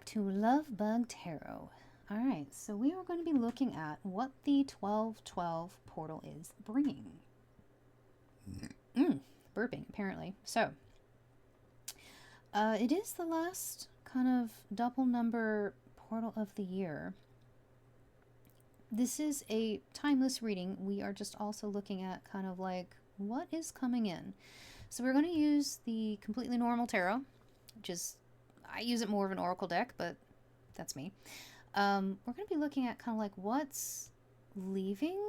back to Love Bug Tarot. Alright, so we are going to be looking at what the 1212 portal is bringing. Burping, apparently. So, it is the last kind of double number portal of the year. This is a timeless reading. We are just also looking at kind of like what is coming in. So we're going to use the completely normal tarot, which is, I use it more of an oracle deck, but that's me. We're going to be looking at kind of like what's leaving.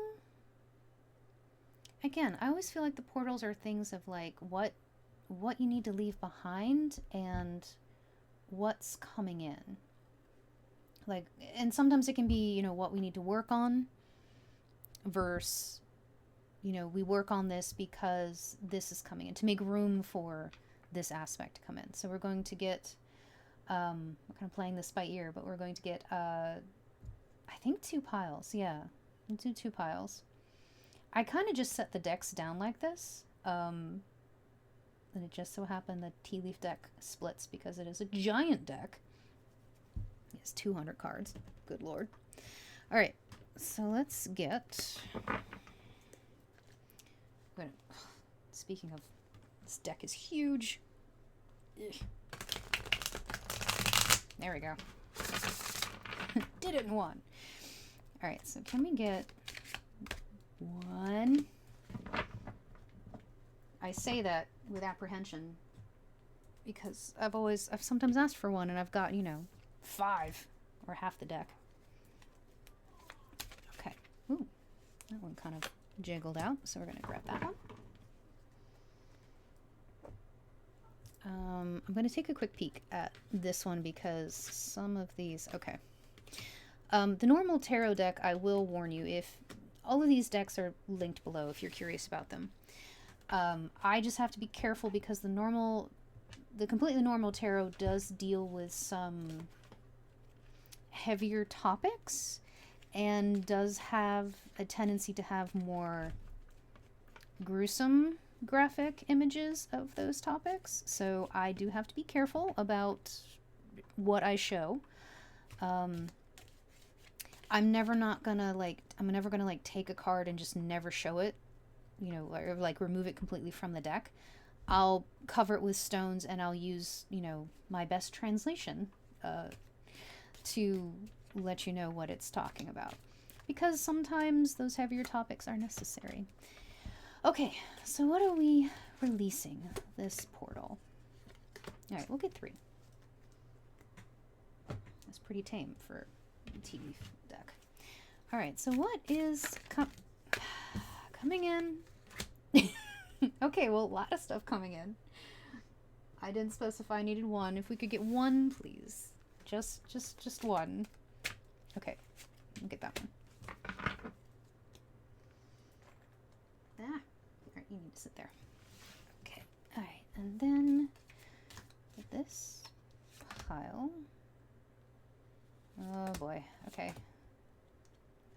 Again, I always feel like the portals are things of like what you need to leave behind and what's coming in. Like, and sometimes it can be, you know, what we need to work on versus, you know, we work on this because this is coming in to make room for this aspect to come in. So we're going to get, we're kind of playing this by ear, but we're going to get, I think 2 piles. Yeah, we'll do 2 piles. I kind of just set the decks down like this. And it just so happened the tea leaf deck splits because it is a giant deck. It has 200 cards. Good lord. All right, so let's get... Speaking of, this deck is huge. Ugh. There we go. Did it in one. All right, so can we get 1? I say that with apprehension because I've sometimes asked for 1 and I've got, you know, 5 or half the deck. Okay. Ooh, that one kind of jiggled out, so we're going to grab that one. I'm going to take a quick peek at this one because some of these... Okay. The normal tarot deck, I will warn you, if all of these decks are linked below if you're curious about them. I just have to be careful because the completely normal tarot does deal with some heavier topics and does have a tendency to have more gruesome graphic images of those topics, so I do have to be careful about what I show. I'm never gonna take a card and just never show it, you know, or like remove it completely from the deck. I'll cover it with stones and I'll use, you know, my best translation to let you know what it's talking about, because sometimes those heavier topics are necessary. Okay, so what are we releasing this portal? All right, we'll get 3. That's pretty tame for a tea leaf deck. All right, so what is coming in? Okay, well, a lot of stuff coming in. I didn't specify I needed 1. If we could get 1, please. Just 1. Okay, we'll get that one. Ah. Alright, you need to sit there. Okay, alright, and then with this pile. Oh boy, okay.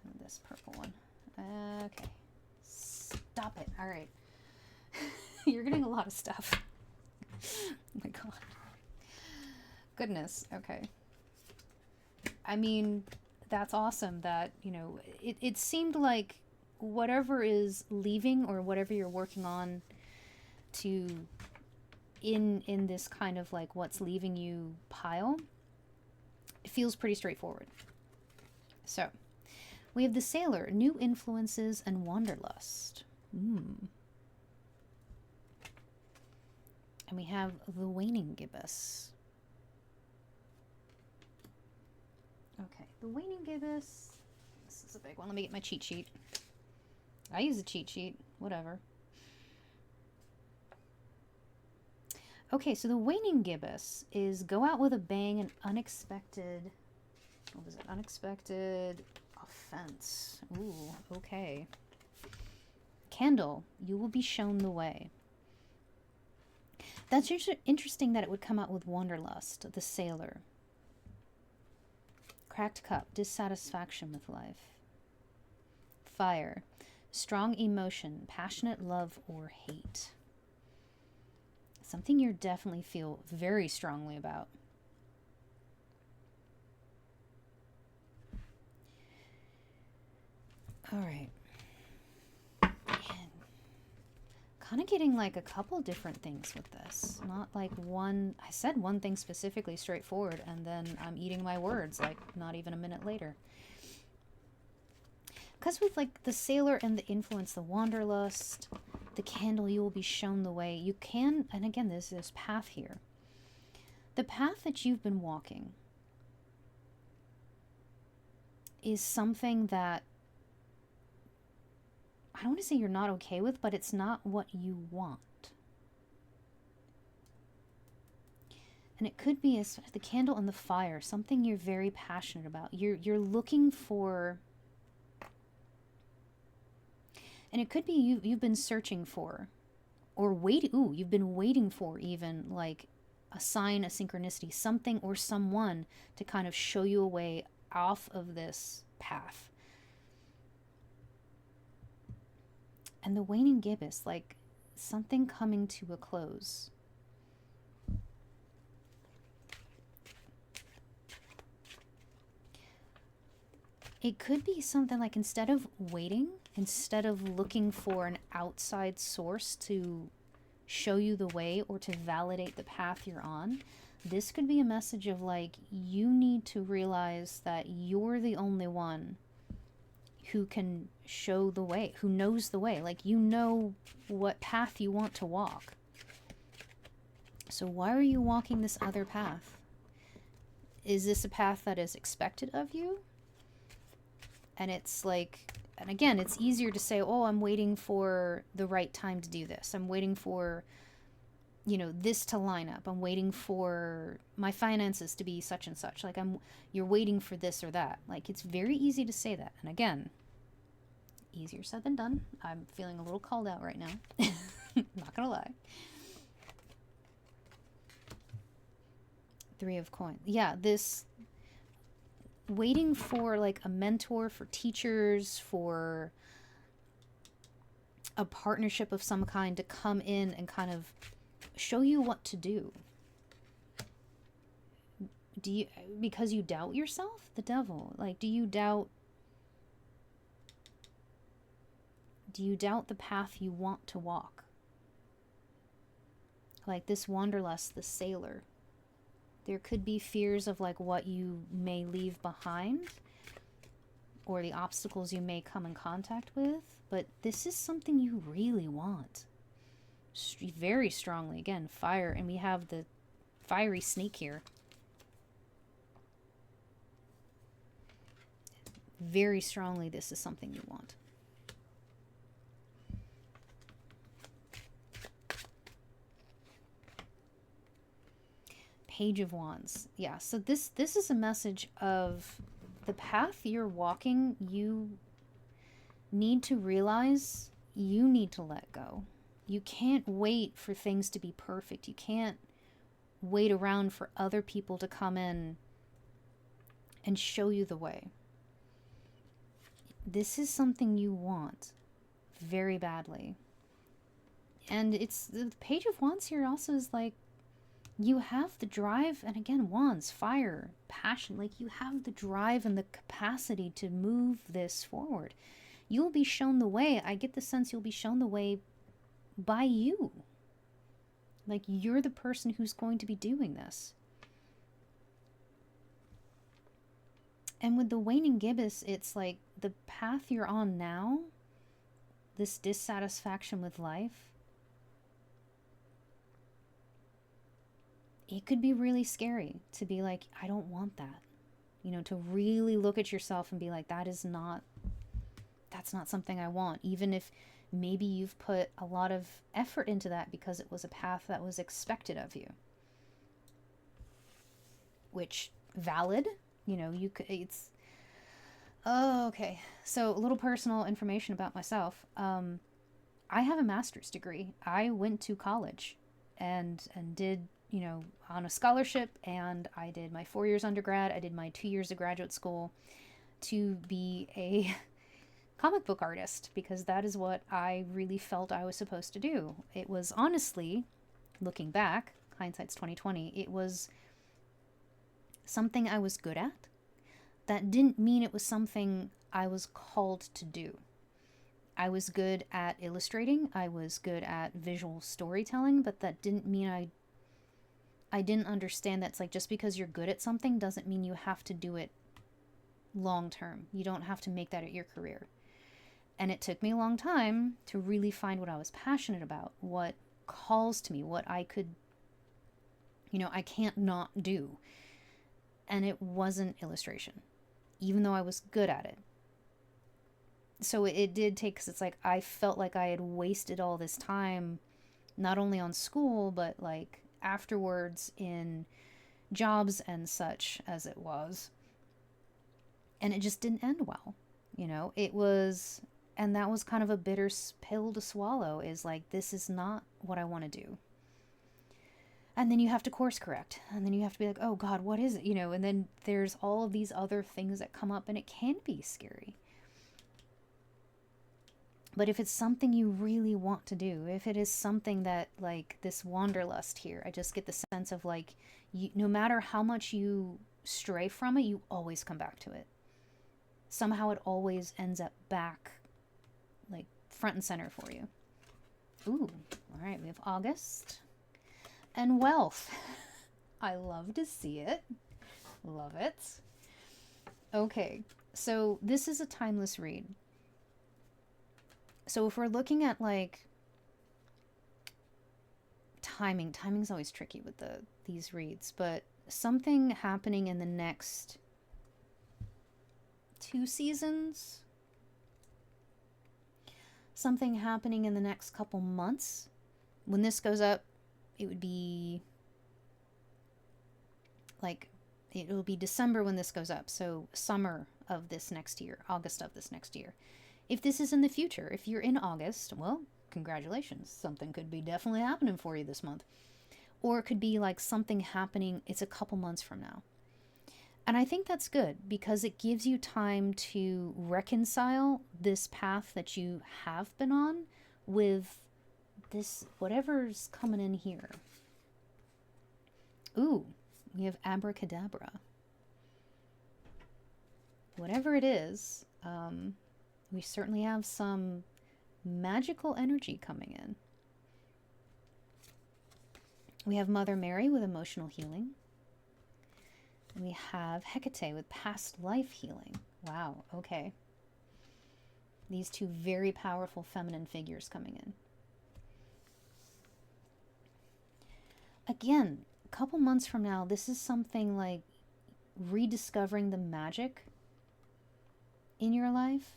And this purple one. Okay. Stop it. Alright. You're getting a lot of stuff. Oh my god. Goodness, okay. I mean, that's awesome that, you know, it seemed like whatever is leaving or whatever you're working on to in this kind of like what's leaving you pile, it feels pretty straightforward. So we have the Sailor, new influences and wanderlust. And we have the waning gibbous. Okay, the waning gibbous, this is a big one. Let me get my cheat sheet. I use a cheat sheet, whatever. Okay, so the waning gibbous is go out with a bang and unexpected, what was it? Unexpected offense. Ooh, okay. Candle, you will be shown the way. That's interesting that it would come out with wanderlust, the Sailor. Cracked cup, dissatisfaction with life. Fire, strong emotion, passionate love or hate. Something you definitely feel very strongly about. All right. Kind of getting like a couple different things with this. Not like one. I said one thing specifically straightforward, and then I'm eating my words like not even a minute later. Because with like the sailor and the influence, the wanderlust, the candle, you will be shown the way. You can, and again, there's this path here. The path that you've been walking is something that I don't want to say you're not okay with, but it's not what you want. And it could be as the candle and the fire, something you're very passionate about. You're looking for, and it could be you've been searching for, or waiting. Ooh, you've been waiting for even like a sign, a synchronicity, something or someone to kind of show you a way off of this path. And the waning gibbous, like something coming to a close. It could be something like instead of waiting, instead of looking for an outside source to show you the way or to validate the path you're on, this could be a message of like, you need to realize that you're the only one who can show the way, who knows the way. Like, you know what path you want to walk. So why are you walking this other path? Is this a path that is expected of you? And it's like, and again, it's easier to say, oh, I'm waiting for the right time to do this. I'm waiting for, you know, this to line up. I'm waiting for my finances to be such and such. Like, you're waiting for this or that. Like, it's very easy to say that. And again, easier said than done. I'm feeling a little called out right now. Not gonna lie. Three of coins. Yeah, this waiting for like a mentor, for teachers, for a partnership of some kind to come in and kind of show you what to do. Do you, because you doubt yourself? The devil. Like, do you doubt the path you want to walk? Like this wanderlust, the sailor. There could be fears of like what you may leave behind or the obstacles you may come in contact with, but this is something you really want. Very strongly. Again, fire, and we have the fiery snake here. Very strongly, this is something you want. Page of Wands. Yeah, so this is a message of the path you're walking. You need to realize you need to let go. You can't wait for things to be perfect. You can't wait around for other people to come in and show you the way. This is something you want very badly. And it's the Page of Wands here also is like, you have the drive, and again, wands, fire, passion, like you have the drive and the capacity to move this forward. You'll be shown the way. I get the sense you'll be shown the way by you. Like, you're the person who's going to be doing this. And with the waning gibbous, it's like the path you're on now, this dissatisfaction with life, it could be really scary to be like, I don't want that. You know, to really look at yourself and be like, that's not something I want. Even if maybe you've put a lot of effort into that because it was a path that was expected of you. Which, valid, you know, you could, it's, oh, okay. So a little personal information about myself. I have a master's degree. I went to college and did, you know, on a scholarship, and I did my 4 years undergrad. I did my 2 years of graduate school to be a comic book artist, because that is what I really felt I was supposed to do. It was honestly, looking back, hindsight's 2020, it was something I was good at. That didn't mean it was something I was called to do. I was good at illustrating, I was good at visual storytelling, but that didn't mean I didn't understand that it's like just because you're good at something doesn't mean you have to do it long term. You don't have to make that your career. And it took me a long time to really find what I was passionate about, what calls to me, what I could, I can't not do. And it wasn't illustration, even though I was good at it. So it did take, because it's like I felt like I had wasted all this time, not only on school, but like afterwards in jobs and such as it was. And it just didn't end well. It was, and that was kind of a bitter pill to swallow, is like, this is not what I want to do. And then you have to course correct. And then you have to be like, oh God, what is it? And then there's all of these other things that come up, and it can be scary. But if it's something you really want to do, if it is something that, like this wanderlust here, I just get the sense of like, no matter how much you stray from it, you always come back to it. Somehow it always ends up back, like front and center for you. Ooh, all right, we have August and wealth. I love to see it. Love it. Okay, so this is a timeless read. So if we're looking at like timing's always tricky with these reads, but something happening in the next 2 seasons, something happening in the next couple months. When this goes up, it would be like, it'll be December when this goes up, so summer of this next year, August of this next year. If this is in the future, if you're in August, well, congratulations. Something could be definitely happening for you this month. Or it could be like something happening, it's a couple months from now. And I think that's good, because it gives you time to reconcile this path that you have been on with this, whatever's coming in here. Ooh, we have abracadabra. Whatever it is, we certainly have some magical energy coming in. We have Mother Mary with emotional healing. And we have Hecate with past life healing. Wow, okay. These two very powerful feminine figures coming in. Again, a couple months from now, this is something like rediscovering the magic in your life.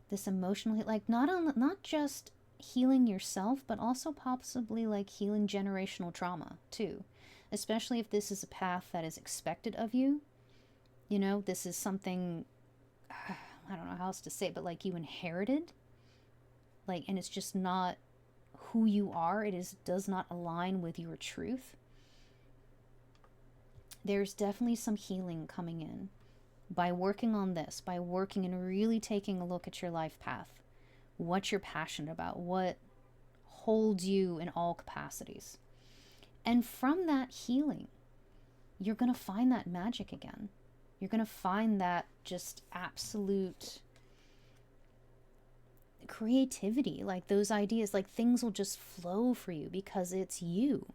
This emotional, like not just healing yourself, but also possibly like healing generational trauma too. Especially if this is a path that is expected of you. This is something, I don't know how else to say it, but like you inherited. Like, and it's just not who you are. Does not align with your truth. There's definitely some healing coming in by working on this, by working and really taking a look at your life path, what you're passionate about, what holds you in all capacities. And from that healing, you're going to find that magic again. You're going to find that just absolute creativity, like those ideas, like things will just flow for you because it's you.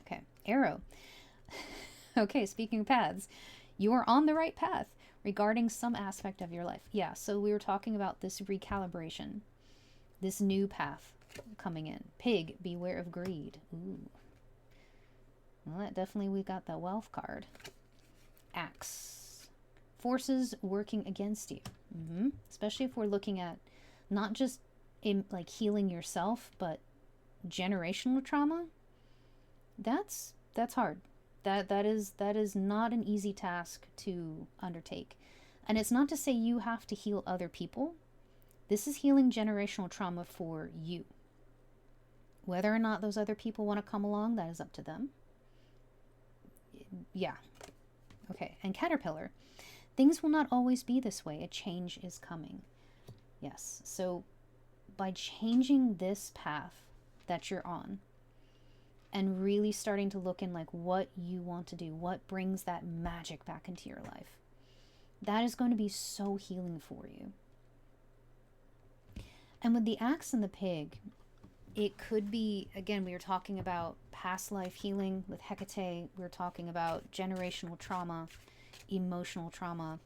Okay, arrow. Okay, speaking of paths, you are on the right path regarding some aspect of your life. Yeah, so we were talking about this recalibration, this new path coming in. Pig, beware of greed. Ooh. Well, that definitely, we got the wealth card. Axe. Forces working against you. Especially if we're looking at not just like healing yourself, but generational trauma. That's hard. That is not an easy task to undertake. And it's not to say you have to heal other people. This is healing generational trauma for you. Whether or not those other people want to come along, that is up to them. Yeah. Okay, and caterpillar. Things will not always be this way. A change is coming. Yes, so by changing this path that you're on, and really starting to look in like what you want to do, what brings that magic back into your life. That is going to be so healing for you. And with the axe and the pig, it could be, again, we were talking about past life healing with Hecate. We were talking about generational trauma, emotional trauma.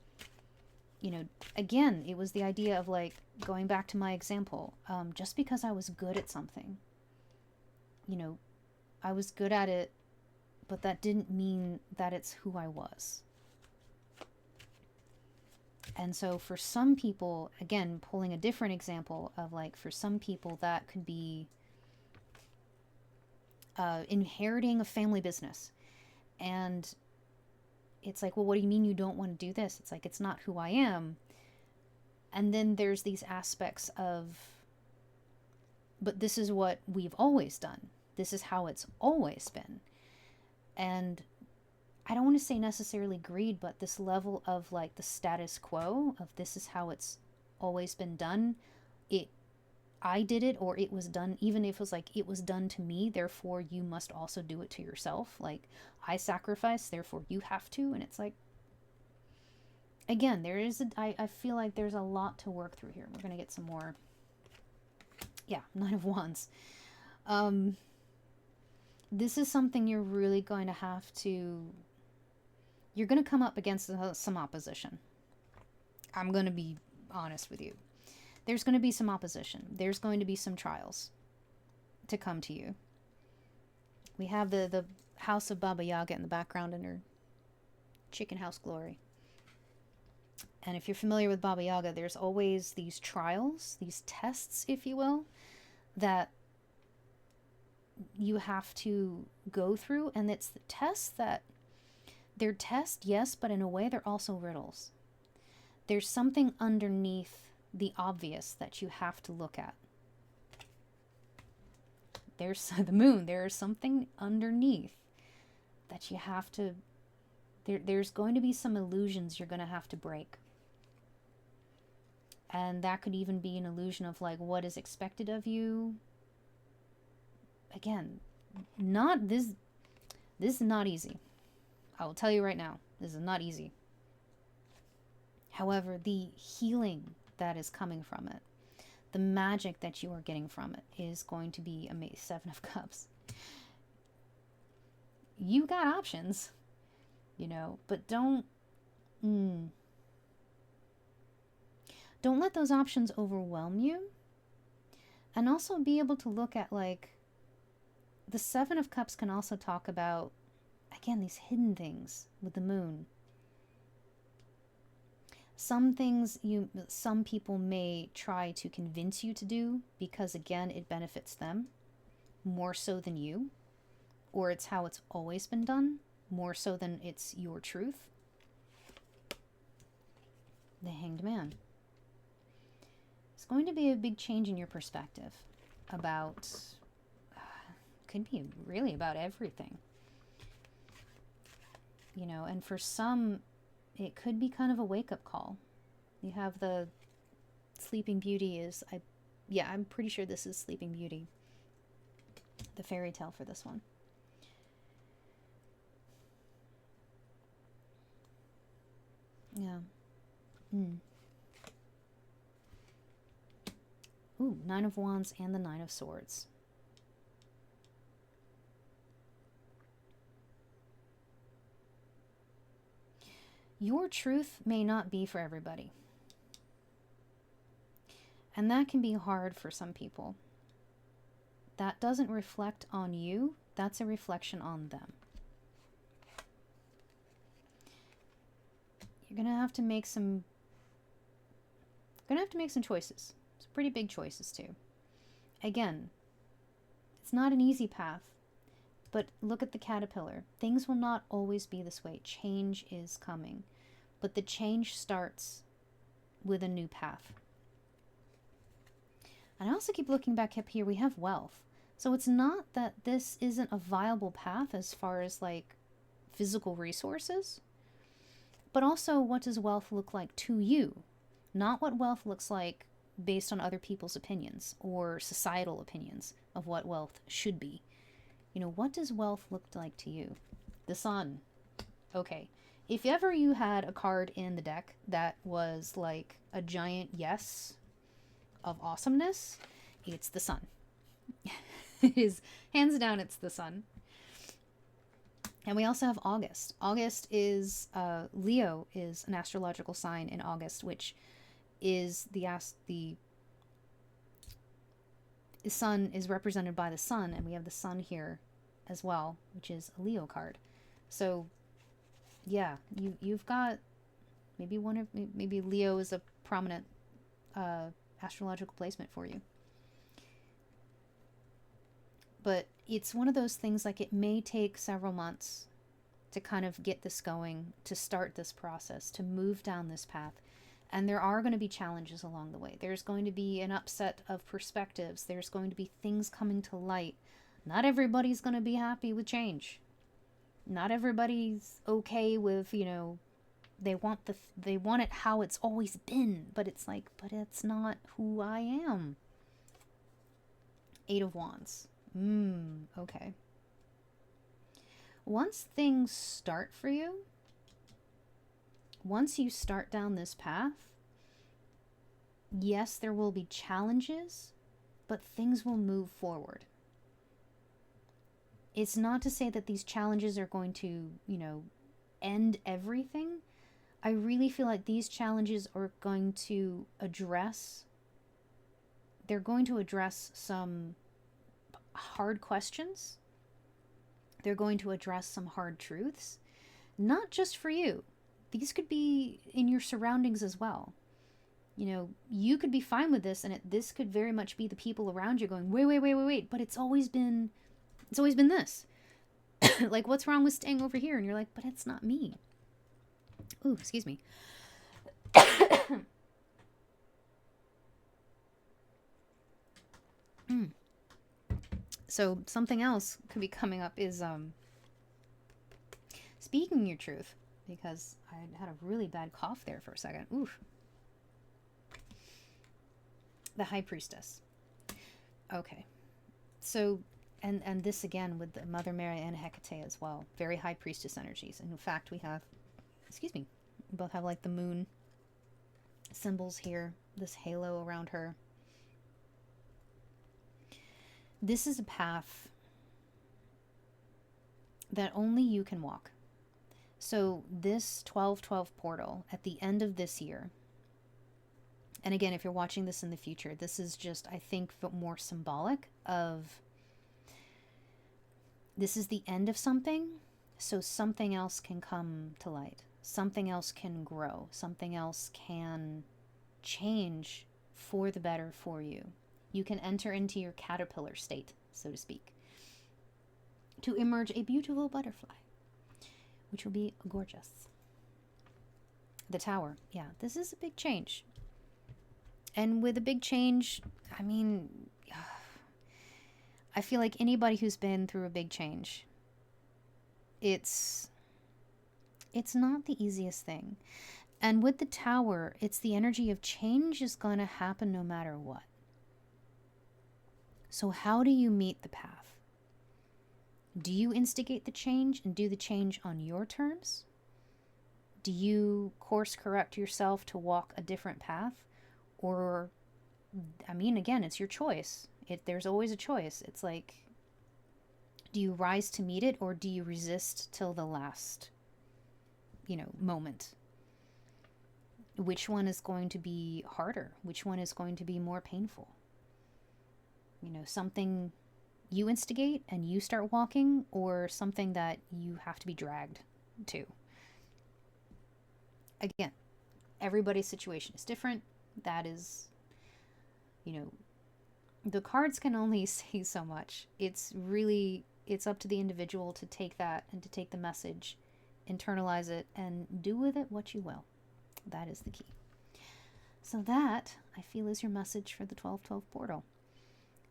You know, again, it was the idea of like, going back to my example, just because I was good at something, you know, I was good at it, but that didn't mean that it's who I was. And so for some people, again, pulling a different example of like, for some people that could be inheriting a family business. And it's like, well, what do you mean you don't want to do this? It's like, it's not who I am. And then there's these aspects of, but this is what we've always done. This is how it's always been. And I don't want to say necessarily greed, but this level of like the status quo of this is how it's always been done. I did it, or it was done, even if it was like, it was done to me, therefore you must also do it to yourself. Like, I sacrifice, therefore you have to. And it's like, again, I feel like there's a lot to work through here. We're going to get some more. Yeah, Nine of Wands. This is something you're really going to have to, you're going to come up against some opposition. I'm going to be honest with you. There's going to be some opposition. There's going to be some trials to come to you. We have the house of Baba Yaga in the background in her chicken house glory. And if you're familiar with Baba Yaga, there's always these trials, these tests, if you will, that you have to go through. And it's the tests that, they're tests, yes, but in a way they're also riddles. There's something underneath the obvious that you have to look at. There's the moon. There is something underneath that you have to, there's going to be some illusions you're going to have to break. And that could even be an illusion of like what is expected of you. Again, not this is not easy. I will tell you right now, this is not easy. However, the healing that is coming from it, the magic that you are getting from it, is going to be amazing. Seven of Cups. You got options, you know, but don't let those options overwhelm you. And also be able to look at like, the Seven of Cups can also talk about, again, these hidden things with the moon. Some things some people may try to convince you to do because, again, it benefits them more so than you, or it's how it's always been done more so than it's your truth. The Hanged Man. It's going to be a big change in your perspective about, could be really about everything. You know, and for some, it could be kind of a wake-up call. You have the Sleeping Beauty is, I'm pretty sure this is Sleeping Beauty. The fairy tale for this one. Yeah. Ooh, Nine of Wands and the Nine of Swords. Your truth may not be for everybody. And that can be hard for some people. That doesn't reflect on you. That's a reflection on them. You're going to have to make some choices. Some pretty big choices too. Again, it's not an easy path. But look at the caterpillar. Things will not always be this way. Change is coming. But the change starts with a new path. And I also keep looking back up here. We have wealth. So it's not that this isn't a viable path as far as like physical resources. But also, what does wealth look like to you? Not what wealth looks like based on other people's opinions or societal opinions of what wealth should be. what does wealth look like to you? The sun. Okay. If ever you had a card in the deck that was like a giant yes of awesomeness, it's the sun. It is, hands down, it's the sun. And we also have August. August is, Leo is an astrological sign in August, which is the sun is represented by the sun, and we have the sun here as well, which is a Leo card. So yeah, you've got maybe maybe Leo is a prominent astrological placement for you. But it's one of those things, like, it may take several months to kind of get this going, to start this process, to move down this path. And there are going to be challenges along the way. There's going to be an upset of perspectives. There's going to be things coming to light. Not everybody's going to be happy with change. Not everybody's okay with, they want it how it's always been. But it's like, but it's not who I am. 8 of Wands. Okay. Once things start for you, once you start down this path, yes, there will be challenges, but things will move forward. It's not to say that these challenges are going to, end everything. I really feel like these challenges are going to address, some hard questions. They're going to address some hard truths, not just for you. These could be in your surroundings as well. You could be fine with this, and this could very much be the people around you going, wait, but it's always been this. Like, what's wrong with staying over here? And you're like, but it's not me. Ooh, excuse me. So something else could be coming up is speaking your truth, because I had a really bad cough there for a second. Oof. The High Priestess. Okay. So, and this again with the Mother Mary and Hecate as well. Very High Priestess energies. And in fact, we both have like the moon symbols here. This halo around her. This is a path that only you can walk. So this 12/12 portal at the end of this year, and again, if you're watching this in the future, this is just, I think, more symbolic of, this is the end of something, so something else can come to light. Something else can grow. Something else can change for the better for you. You can enter into your caterpillar state, so to speak, to emerge a beautiful butterfly, which will be gorgeous. The Tower. Yeah, this is a big change. And with a big change, I mean, I feel like anybody who's been through a big change, it's not the easiest thing. And with the Tower, it's the energy of change is going to happen no matter what. So how do you meet the path? Do you instigate the change and do the change on your terms? Do you course correct yourself to walk a different path? Or, I mean, again, it's your choice. There's always a choice. It's like, do you rise to meet it, or do you resist till the last, moment? Which one is going to be harder? Which one is going to be more painful? Something you instigate and you start walking, or something that you have to be dragged to. Again, everybody's situation is different. That is, the cards can only say so much. It's up to the individual to take that and to take the message, internalize it, and do with it what you will. That is the key. So that, I feel, is your message for the 12/12 portal.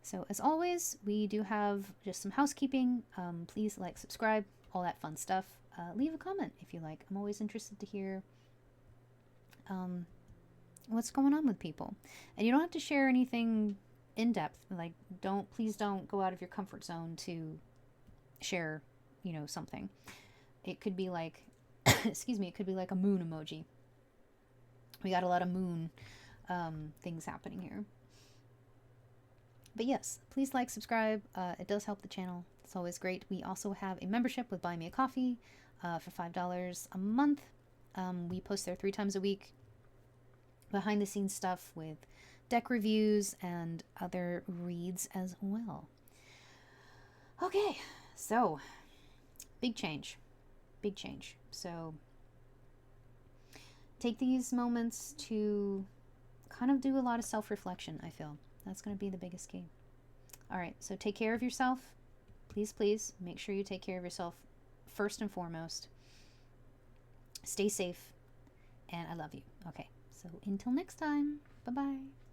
So as always, we do have just some housekeeping. Please like, subscribe, all that fun stuff. Leave a comment if you like. I'm always interested to hear what's going on with people. And you don't have to share anything in depth. Like, please don't go out of your comfort zone to share, you know, something. It could be like, excuse me, it could be like a moon emoji. We got a lot of moon things happening here. But yes, please like, subscribe. It does help the channel. It's always great. We also have a membership with Buy Me a Coffee for $5 a month. We post there 3 times a week. Behind the scenes stuff with deck reviews and other reads as well. Okay, so big change. Big change. So take these moments to kind of do a lot of self-reflection, I feel. That's going to be the biggest key. All right, so take care of yourself. Please, please make sure you take care of yourself first and foremost. Stay safe, and I love you. Okay, so until next time, bye-bye.